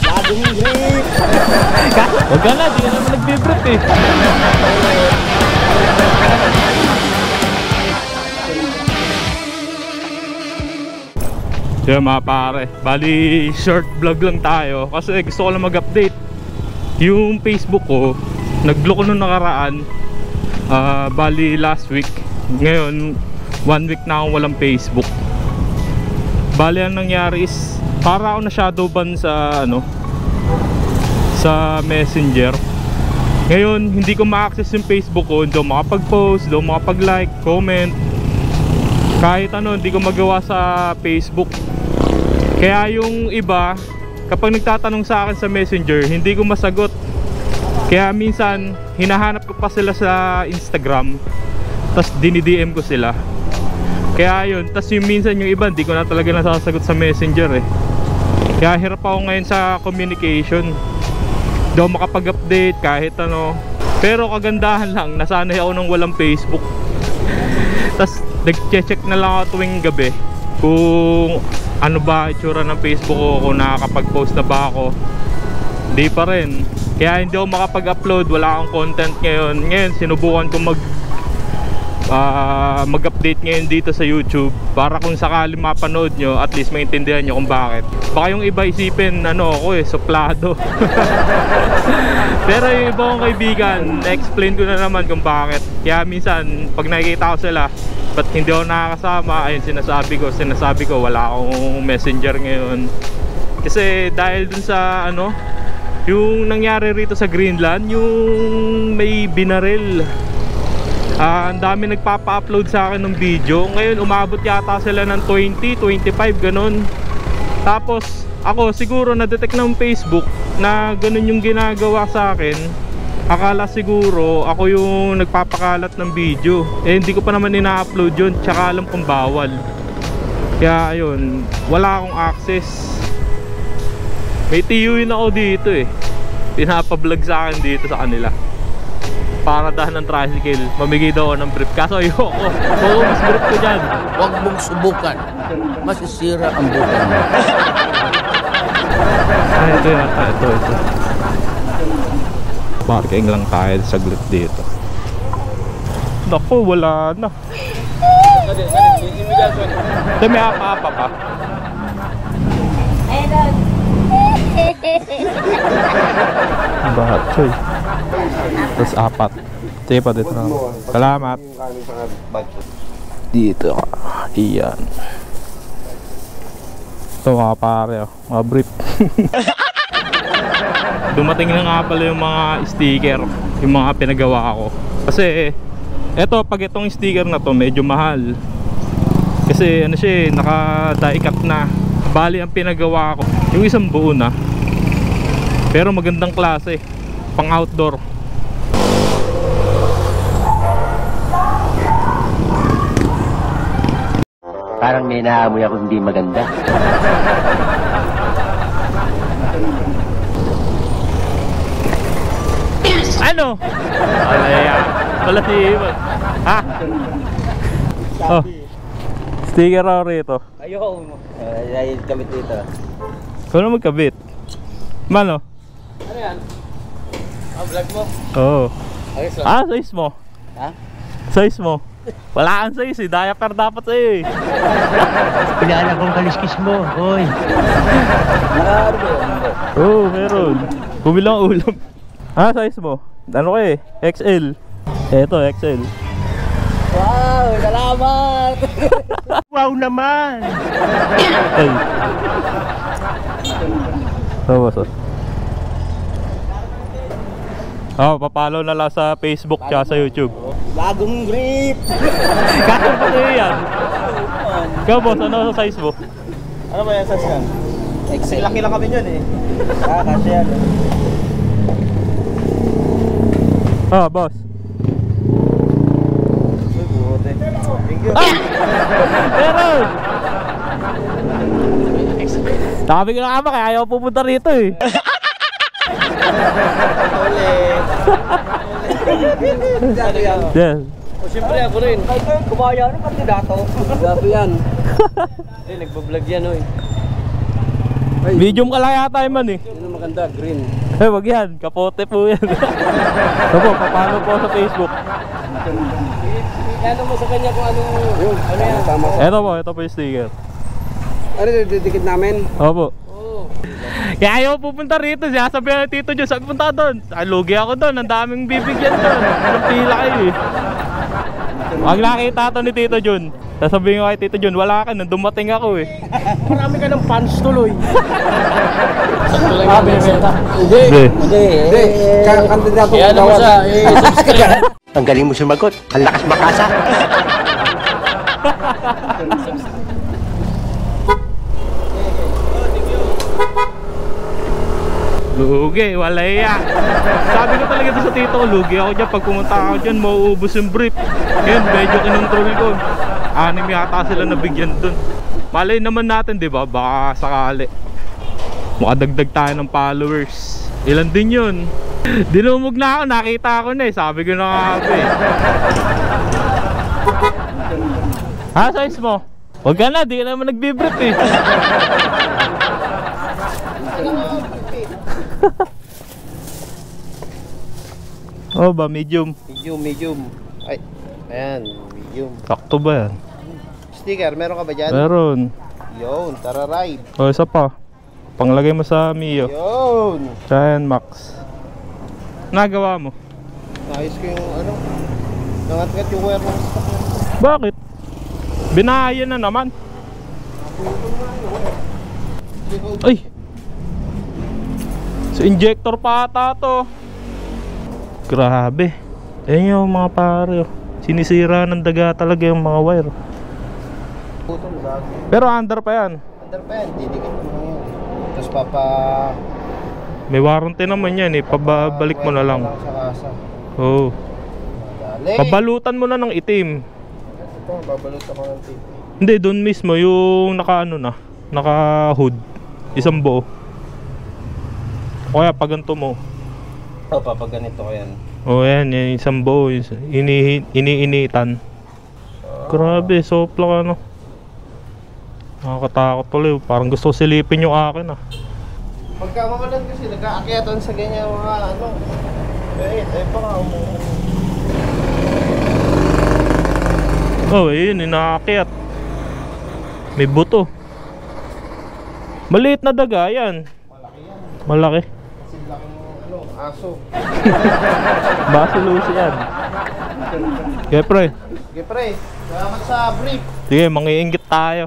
Bagong grip. Huwag ka na, di ka naman nagbibrip eh. Kaya mga pare, bali short vlog lang tayo kasi gusto ko lang mag-update. Yung Facebook ko, nag-block ko nung nakaraan, bali last week. Ngayon 1 week na akong walang Facebook. Bali ang nangyari is para ako na shadow ban sa sa Messenger. Ngayon hindi ko ma-access yung Facebook ko, hindi ko makapag-post, hindi ko makapag-like, comment, kahit hindi ko magawa sa Facebook. Kaya yung iba, kapag nagtatanong sa akin sa Messenger, hindi ko masagot. Kaya minsan, hinahanap ko pa sila sa Instagram, tas dinidm ko sila. Kaya yun, tas yung minsan yung iba, hindi ko na talaga nasasagot sa Messenger eh. Kaya hirap ako ngayon sa communication. Hindi ako makapag-update kahit ano. Pero kagandahan lang, nasanay ako ng walang Facebook. Tas nag-check na lang ako tuwing gabi kung ano ba itsura ng Facebook ko, kung nakakapag-post na ba ako. Hindi pa rin. Kaya hindi ako makapag-upload, wala akong content ngayon. Ngayon sinubukan ko mag-update ngayon dito sa YouTube para kung sakali mapanood nyo, at least maintindihan nyo kung bakit. Baka yung iba isipin ako suplado. Pero yung iba kong kaibigan, na-explain ko na naman kung bakit. Kaya minsan pag nakikita ko sila ba't hindi ako nakakasama, ayun sinasabi ko wala akong Messenger ngayon. Kasi dahil dun sa yung nangyari rito sa Greenland, yung may binaril. Ang dami nagpapa-upload sa akin ng video. Ngayon umabot yata sila ng 20, 25 ganun. Tapos ako siguro na-detect ng Facebook na ganun yung ginagawa sa akin. Akala siguro ako yung nagpapakalat ng video. Hindi ko pa naman ina-upload yun, tsaka alam kong bawal. Kaya ayun, wala akong access. May tiyuin ako dito eh. Pinapablog sa akin dito sa kanila. Para dahan ng tricycle, mamigay daw ako ng brief. Kaso ayoko, mas brief ko dyan. Huwag mong subukan. Masisira ang buhay mo. Ito yata, ito. Parking lang tayo saglit dito. Naku, wala na. Ito may apa-apa pa. Batsoy. Tapos 4. Sige pa dito na. Salamat. Dito. Iyan. Ito mga pare, mga brief. Dumating na nga pala yung mga sticker, yung mga pinagawa ko. Kasi eto, pag itong sticker na to medyo mahal. Kasi siya, naka-die cut na. Bali ang pinagawa ko, yung isang buo na. Pero magandang klase, pang outdoor. Parang may naamoy ako hindi maganda. Ano? Alaya. Pala si Iwan. Ha? Oh. Sticker ako rito. Ayoko mo. Ay, kabit dito. Ikaw na magkabit. Mano? Ano yan? Vlog mo? Oo. Okay, so. Size mo? Ha? Size mo? Wala kang size eh. Diaper dapat sa'yo eh. Pinaalam kong kaliskis mo. Hoy. Nakaano ba yun? Oo, meron. Bumilang ulam. Size mo? Ano ka eh? XL. Eto, XL. Wow, salamat! Wow naman! Ay. Boss. Papalo na lang sa Facebook tsaka sa YouTube. Bagong grip! Kasang pa sa'yo yan? Ikaw boss, ano sa size mo? Ano ba yan sa siya? Excel. Laki lang kami dyan eh. Kasi yan. Boss. Uy, buti. Thank you. Meron! Sabi ko na kama, kaya ayaw pupunta rito eh. Ulit. Yes. O siyempre ako rin. Ay, kumaya rin kandidato. Grabe yan. Nagbablog yan oy. Medium ka lang yata yun man eh. Yun ang maganda, green. Wag yan, kapote po yan. Ito po, papalo po sa Facebook. Ano mo sa kanya kung ano yun? Ano yan? Tama. Ito po yung sticker. Ano didikit namin? Opo. Oo. Kaya ayaw pupunta rito, siya sabihan ng Tito Jun, sabi punta doon. Lugi ako doon, ang daming bibigyan doon. Anong pila kayo eh. Pag nakita to ni Tito Jun, sasabihin ko kay Tito Jun, wala ka, nung dumating ako eh. Marami ka ng fans tuloy. Binibenta. Hindi. Hindi. Kandidato ko Ano mo daw. siya, subscribe. Ang galing mo sumagot. Ang lakas makasa. Lugi, wala yan. Sabi ko talaga doon sa tito ko, lugi ako dyan. Pag pumunta ako dyan, mauubos yung brief. Yun, medyo kinontrol ko. 6 yata sila nabigyan doon. Malay naman natin, di ba? Baka sakali makadagdag tayo ng followers. Ilan din yun? Dinumog na ako, nakita ko na eh. Sabi ko na nga ako eh. Ha, size mo? Huwag ka na, di ka naman nagbibrief eh. Oh ba, medium? Medium. Ay, ayan, medium. Sakto ba yan? Sticker, meron ka ba dyan? Meron. Yun, tara ride. O, isa pa. Panglagay mo sa Mio. Yun. Giant Max. Nagawa mo? Ayos ko yung ano. Nangat-ngat yung wire ng stock na. Bakit? Binaya na naman. Ay! So injector pa ata to. Grabe. Ayun yung mga pare. Sinisira ng daga talaga yung mga wire. Putol, lagi. Pero under pa yan. Under pa yan, didikit mo lang yan. Tapos May warranty naman yan eh. Pabalik mo na lang. sa kasa. Oo. Dali. Pabalutan mo na ng itim. Ito, babalot ako ng tape. Hindi, doon mismo yung naka ano na, naka hood. Isang buo. O kaya pag ganito mo. O, papaganito ko yan. O yan, yung isang buo. Iniinitan. Grabe, sopla ka no. Nakakatakot tuloy. Parang gusto ko silipin yung akin ah. Pagka mamalan kasi, nag-aakyatan sa ganyan mga ano. Baka umuha. Oh, ayun, inaakyat. May buto. Maliit na daga yan. Malaki yan. Malaki. Kasi laki ng ano, aso. Base Lucy yan. Okay, pre. Okay, pre. Salamat sa brief. Sige, mangiinggit tayo.